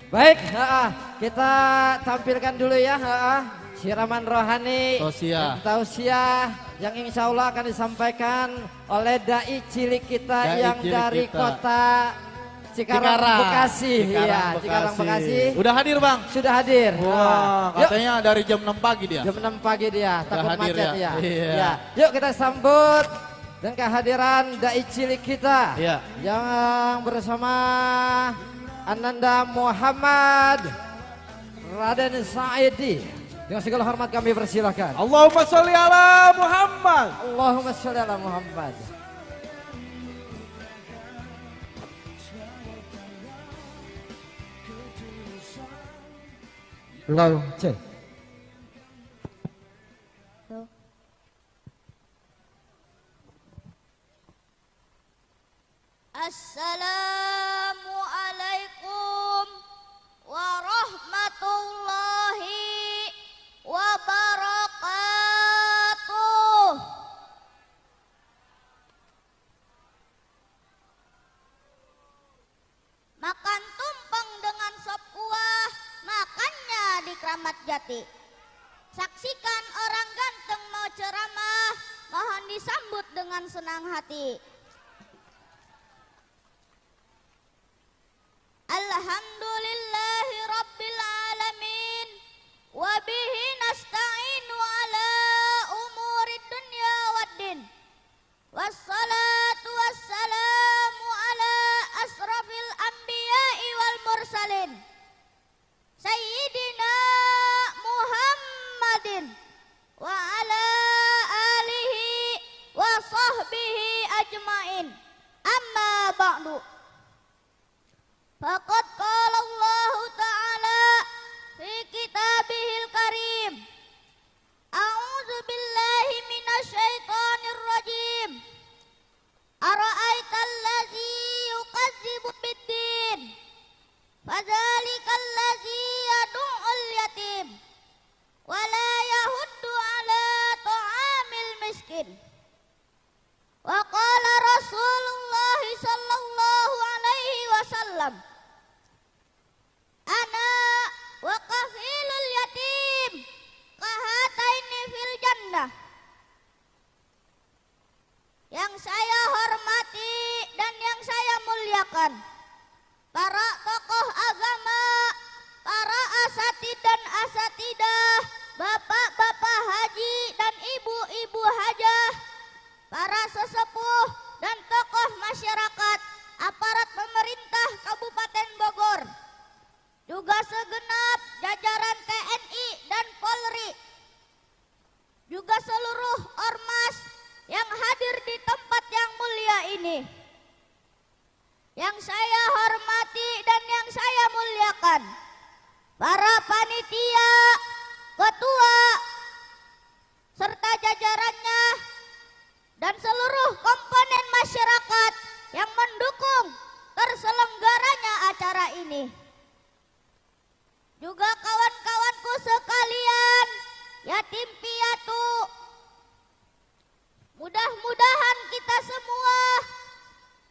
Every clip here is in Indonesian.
Baik, kita tampilkan dulu ya, siraman rohani tausiah yang insya Allah akan disampaikan oleh dai cilik kita yang dari kota Cikarang, Bekasi. Cikarang, Bekasi. Udah hadir Bang? Sudah hadir. Wah, katanya dari jam 6 pagi dia. Jam 6 pagi dia, takut hadir macet ya. Ya. Yuk kita sambut dan kehadiran dai cilik kita yang bersama Ananda Muhammad Raden Saidi. Dengan segala hormat kami persilahkan. Allahumma sholli ala Muhammad. Allahumma sholli ala Muhammad. Lalu, cek. Assalamualaikum warahmatullahi wabarakatuh. Makan tumpeng dengan sop kuah, makannya di Kramat Jati. Saksikan orang ganteng mau ceramah, mohon disambut dengan senang hati. Alhamdulillahi Rabbil Alamin, wabihi nasta'inu ala umurid dunya waddin, wassalatu wassalamu ala asrafil anbiya'i wal mursalin, Sayyidina Muhammadin wa ala alihi wa sahbihi ajmain, amma ba'du. Faqad qala Allah Ta'ala fi kitabihil karim, a'udzu billahi minasy syaithanir rajim, ara'aital ladzi yukadzibu biddin, fadzalikal ladzi yad'ul yatim wa la yahuddu ala ta'amil miskin. Wa qala Rasulullah sallallahu alaihi wasallam, ana wa kafilul yatim kahataini fil jannah. Yang saya hormati dan yang saya muliakan, para tokoh agama, para asatid dan asatidah, bapak-bapak haji dan ibu-ibu hajah, para sesepuh dan tokoh masyarakat, aparat pemerintah Kabupaten Bogor, juga segenap jajaran TNI dan Polri, juga seluruh ormas yang hadir di tempat yang mulia ini. Yang saya hormati dan yang saya muliakan, para panitia, ketua, serta jajarannya, dan seluruh komponen masyarakat yang mendukung terselenggaranya acara ini. Juga kawan-kawanku sekalian, yatim piatu, mudah-mudahan kita semua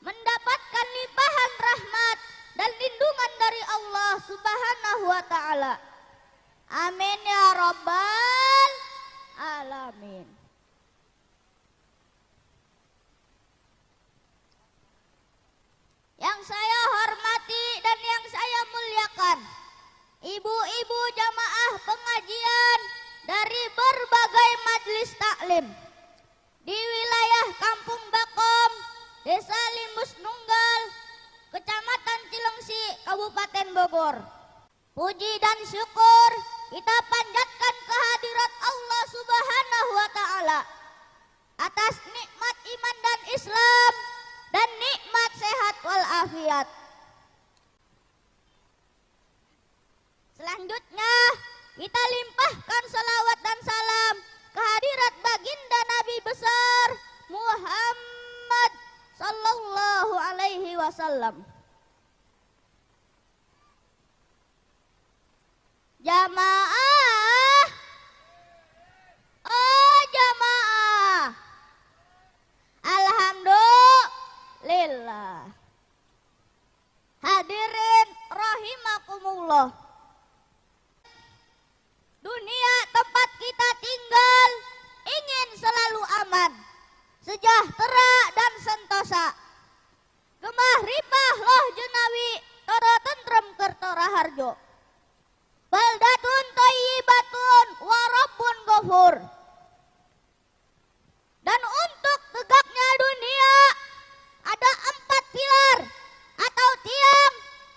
mendapatkan limpahan rahmat dan lindungan dari Allah Subhanahu wa Ta'ala. Amin ya Rabbal Alamin. Yang saya hormati dan yang saya muliakan, ibu-ibu jamaah pengajian dari berbagai majelis taklim di wilayah Kampung Bakom, Desa Limus Nunggal, Kecamatan Cilengsi, Kabupaten Bogor. Puji dan syukur kita panjatkan kehadirat Allah Subhanahu wa Ta'ala atas nikmat iman dan Islam dan nikmat sehat walafiat. Selanjutnya kita limpahkan salawat dan salam kehadirat baginda Nabi besar Muhammad sallallahu alaihi wasallam. Jamaah, oh jamaah, alhamdulillah. Hadirin rahimakumullah. rahimakumullah. Dunia tempat kita tinggal ingin selalu aman, sejahtera dan sentosa. Gemah ripah loh jenawi tara tentrem kertora harjo. Baldatun thayyibatun wa rabbun ghafur. Dan untuk tegaknya dunia ada 4 pilar atau tiang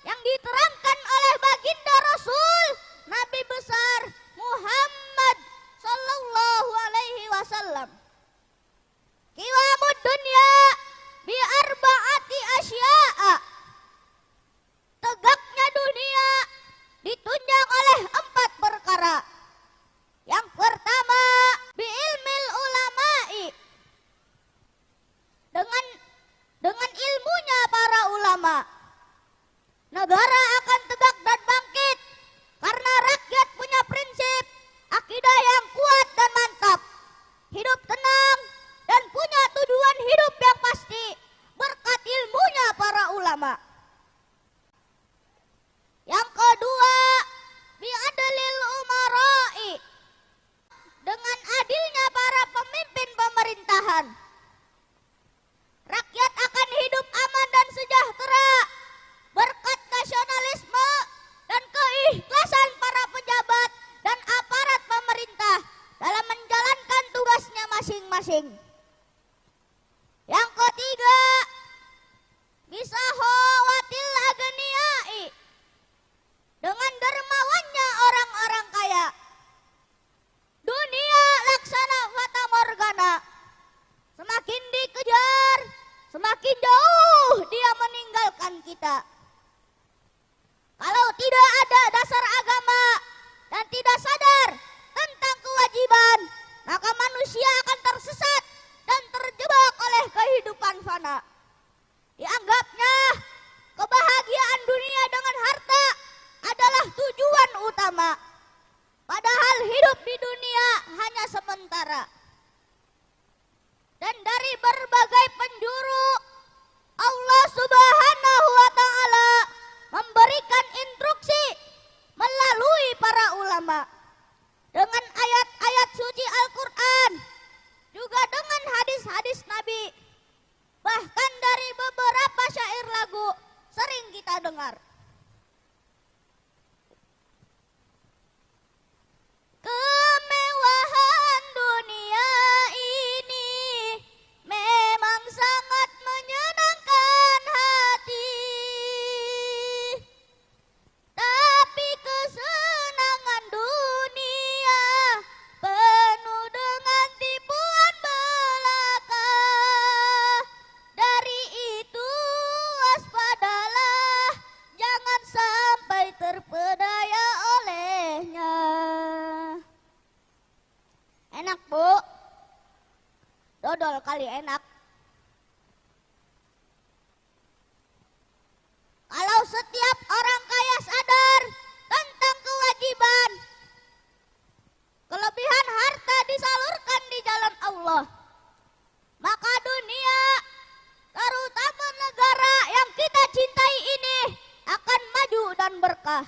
yang diterangkan oleh baginda Rasul Nabi besar Muhammad sallallahu alaihi wasallam. Qiwamud dunya bi arba'ati asya'a. Tegaknya dunia ditunjang oleh 4 perkara. Yang pertama, bi ilmil ulama'i. Dengan ilmunya para ulama, negara akan tegak dan bangkit karena rakyat punya prinsip akidah yang kuat dan mantap, hidup tenang dan punya tujuan hidup yang pasti berkat ilmunya para ulama. Yang kedua, bi'adlil umara'i. Dengan adilnya para pemimpin pemerintahan, rakyat akan hidup aman dan sejahtera berkat nasionalisme dan keikhlasan para pejabat dan aparat pemerintah dalam menjalankan tugasnya masing-masing. Yang ketiga, bisahawatil agniyai. Dengan dermawannya orang-orang kaya. Dunia laksana fata morgana. Semakin dikejar, semakin jauh dia meninggalkan kita. Kalau tidak ada dasar agama dan tidak sadar tentang kewajiban, maka manusia akan tersesat dan terjebak oleh kehidupan fana. Dianggapnya kebahagiaan dunia dengan harta adalah tujuan utama. Padahal hidup di dunia hanya sementara. Dan dari berbagai penjuru, Allah Subhanahu wa Ta'ala memberikan instruksi melalui para ulama dengan ayat-ayat suci Al-Quran, juga dengan hadis-hadis Nabi, bahkan dari beberapa syair lagu sering kita dengar. Kemewahan dunia ini memang sangat menyenangkan hati, tapi kesenangan dunia penuh dengan tipuan belaka. Dari itu waspadalah, jangan sampai terpedaya olehnya. Enak bu, dodol kali enak. Kalau setiap orang kaya sadar tentang kewajiban, kelebihan harta disalurkan di jalan Allah, maka dunia, terutama negara yang kita cintai ini, akan maju dan berkah.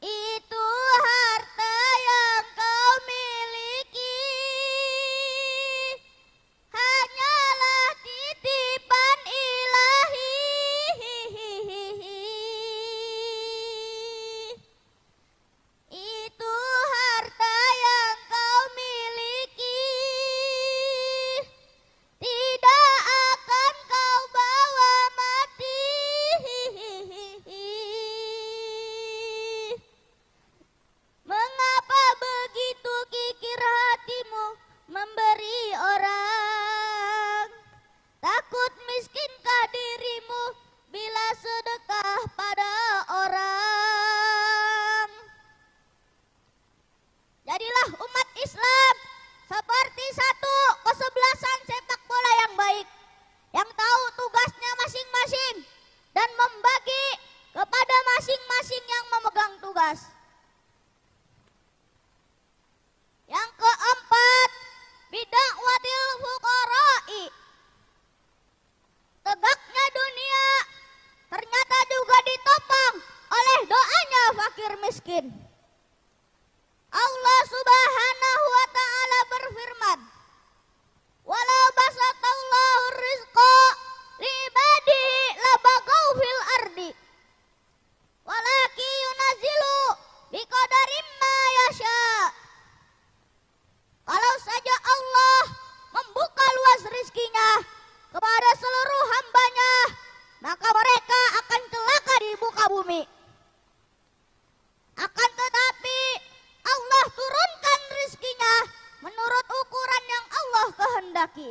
Itu harta yang kau miliki hanyalah titipan ilahi. Itu harta yang kau miliki tidak akan kau bawa mati. Mengapa begitu kikir hatimu memberi orang? Takut miskinkah dirimu bila sedekah pada orang? Jadilah umat Islam seperti satu kesebelasan sepak bola yang baik, yang tahu tugasnya masing-masing dan membagi kepada masing-masing yang memegang tugas. Yang keempat, bidakwatil fuqara'i. Tegaknya dunia ternyata fakir miskin. Allah Subhanahu wa taala berfirman, "Walau basatallahu rizqa li ibadihi labaghaw fil ardi, walakin yunazzilu biqadarin ma yasha." Kalau saja Allah membuka luas rizkinya kepada seluruh hambanya, maka mereka akan celaka di muka bumi. Akan tetapi Allah turunkan rizkinya menurut ukuran yang Allah kehendaki.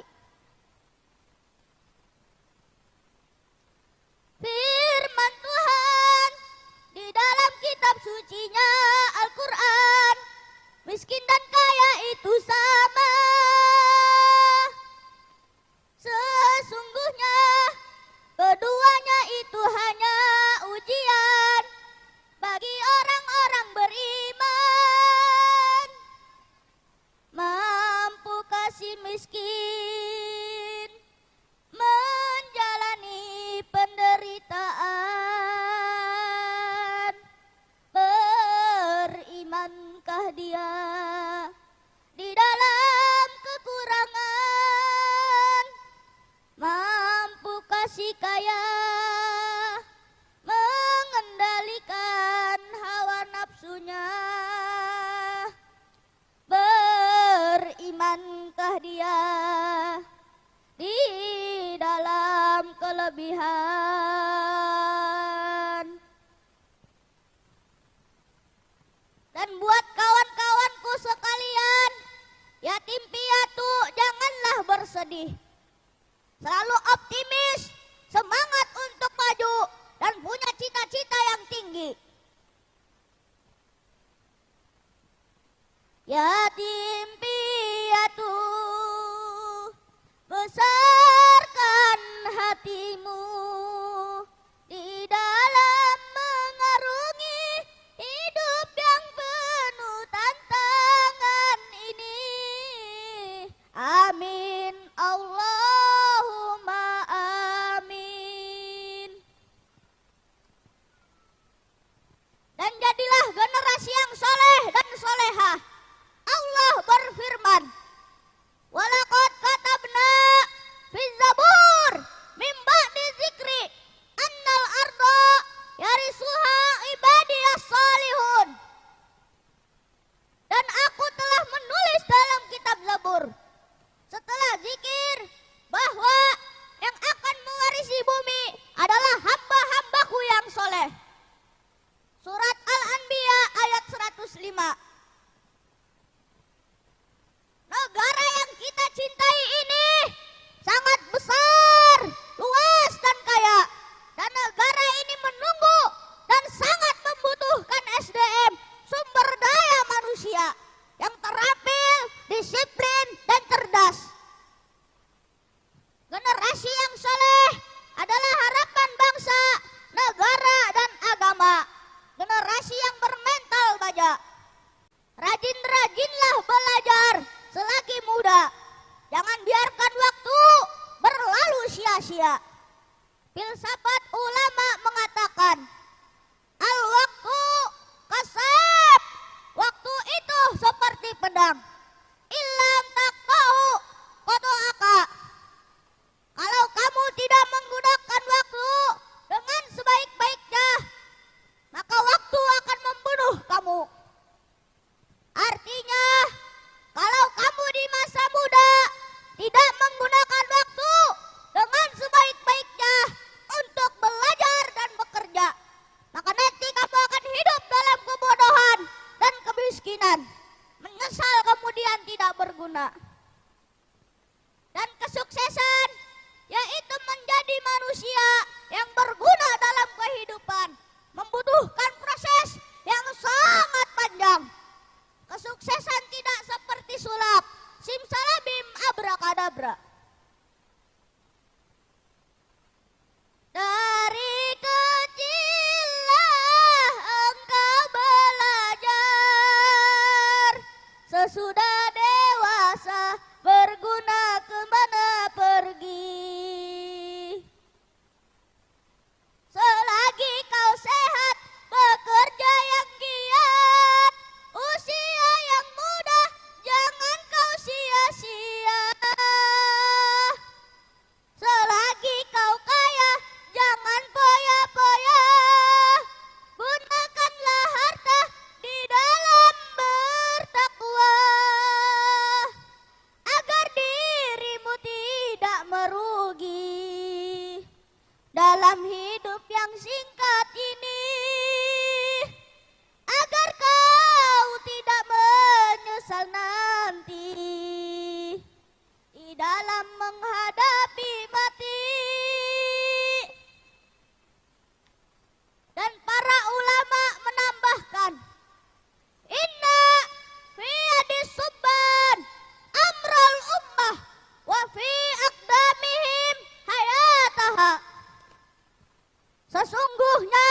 Firman Tuhan di dalam kitab sucinya Al-Quran, miskin dan kaya itu sama. Sesungguhnya keduanya itu hanya ujian bagi orang-orang beriman. Mampukah si miskin menjalani penderitaan? Berimankah dia di dalam kekurangan? Mampukah si kaya mengendalikan hawa nafsunya? Berimankah dia di dalam kelebihan? Dan buat kawan-kawanku sekalian, yatim piatu janganlah bersedih. Selalu optimis, semangat untuk maju, dan punya cita-cita yang tinggi. Yatim piatu, besarkan hatimu di dalam mengarungi hidup yang penuh tantangan ini. Amin, Allahumma amin. Dan jadilah generasi yang soleh dan solehah. Allah berfirman, "Walaqad katabna fi zabur min ba'di dzikri annal arda yarisuha ibadiyas salihun." Dan aku telah menulis dalam kitab Zabur setelah zikir bahwa yang akan mewarisi bumi adalah hamba-hambaku yang soleh. Surat Al-Anbiya ayat 105. Negara yang kita cintai ini sangat besar, luas dan kaya. Dan negara ini menunggu dan sangat membutuhkan SDM, sumber daya manusia yang terampil, disiplin dan cerdas. Generasi yang soleh adalah harapan bangsa, negara dan agama. Generasi yang bermental baja. Rajin-rajinlah belajar selagi muda. Jangan biarkan waktu berlalu sia-sia. Filsafat ulama mengatakan, al-waktu kasab. Waktu itu seperti pedang. Ilam taqta'u qata'aka. Kalau kamu tidak menggunakan waktu dengan sebaik-baiknya, maka waktu akan membunuh kamu. Artinya, kalau kamu di masa muda tidak menggunakan waktu dengan sebaik-baiknya untuk belajar dan bekerja, maka nanti kamu akan hidup dalam kebodohan dan kemiskinan, menyesal kemudian tidak berguna. Dan kesuksesan yaitu menjadi manusia yang berguna dalam kehidupan membutuhkan proses yang sangat panjang. Kesuksesan tidak seperti sulap, simsalabim abrakadabra. Dari kecillah engkau belajar, sesudah dewasa yang singkat ini, agar kau tidak menyesal nanti di dalam menghadapi mati. Dan para ulama menambahkan, inna fi hadis subban amral ummah wa fi aqdamihim hayataha. Sesungguhnya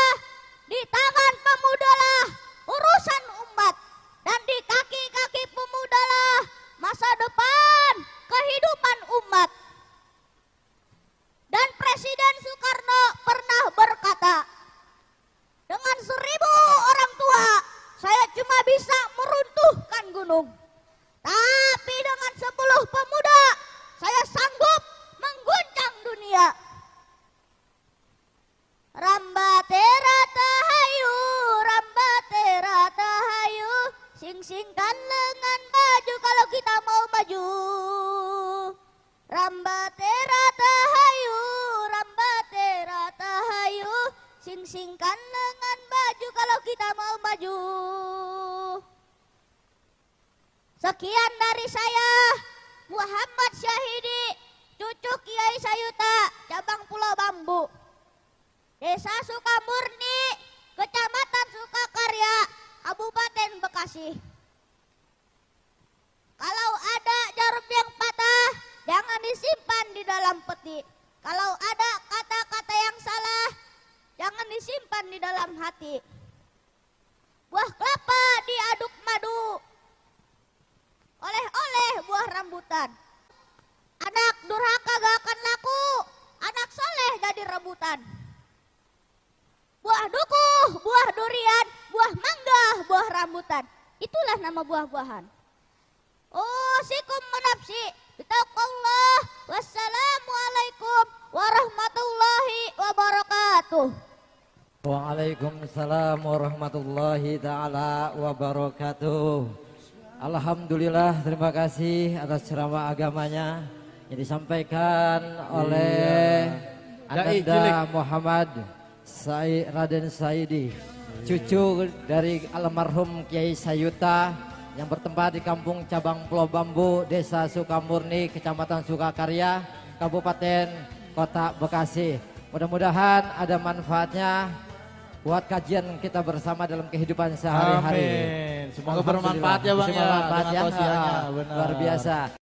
di tangan pemudalah urusan umat, dan di kaki-kaki pemudalah masa depan kehidupan umat. Dan Presiden Soekarno pernah berkata, dengan 1000 orang tua saya cuma bisa meruntuhkan gunung, tapi dengan 10 pemuda saya sanggup mengguncang dunia. Rambatera tahayu, sing-singkan lengan baju kalau kita mau maju. Rambatera tahayu, sing-singkan lengan baju kalau kita mau maju. Sekian dari saya, Muhammad Syahidi, cucu Kiai Sayuta, cabang Pulau Bambu, Desa Sukamurni, Kecamatan Sukakarya, Kabupaten Bekasi. Kalau ada jarum yang patah, jangan disimpan di dalam peti. Kalau ada kata-kata yang salah, jangan disimpan di dalam hati. Buah kelapa diaduk madu, oleh-oleh buah rambutan. Anak durhaka gak akan laku, anak soleh jadi rebutan. Buah duku, buah durian, buah mangga, buah rambutan. Itulah nama buah-buahan. Usikum menafsi, bitaqullah. Wassalamualaikum warahmatullahi wabarakatuh. Waalaikumsalam warahmatullahi ta'ala wabarakatuh. Alhamdulillah, terima kasih atas ceramah agamanya yang disampaikan oleh Ananda Muhammad Raden Saidi, cucu dari almarhum Kiai Sayuta yang bertempat di kampung cabang Pulau Bambu, Desa Sukamurni, Kecamatan Sukakarya, Kabupaten Kota Bekasi. Mudah-mudahan ada manfaatnya buat kajian kita bersama dalam kehidupan sehari-hari. Amin. Semoga bermanfaat ya Bang ya. Luar biasa.